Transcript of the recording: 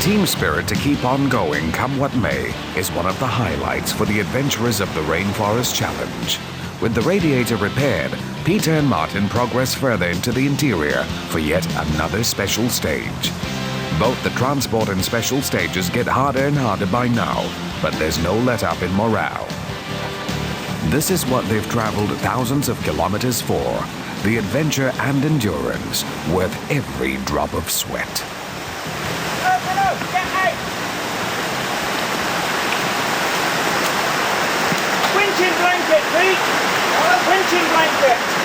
team spirit to keep on going come what may is one of the highlights for the adventurers of the Rainforest Challenge. With the radiator repaired, Peter and Martin progress further into the interior for yet another special stage. Both the transport and special stages get harder and harder by now, but there's no let-up in morale. This is what they've traveled thousands of kilometers for, the adventure and endurance worth every drop of sweat. Winching blanket, Pete! Winching blanket!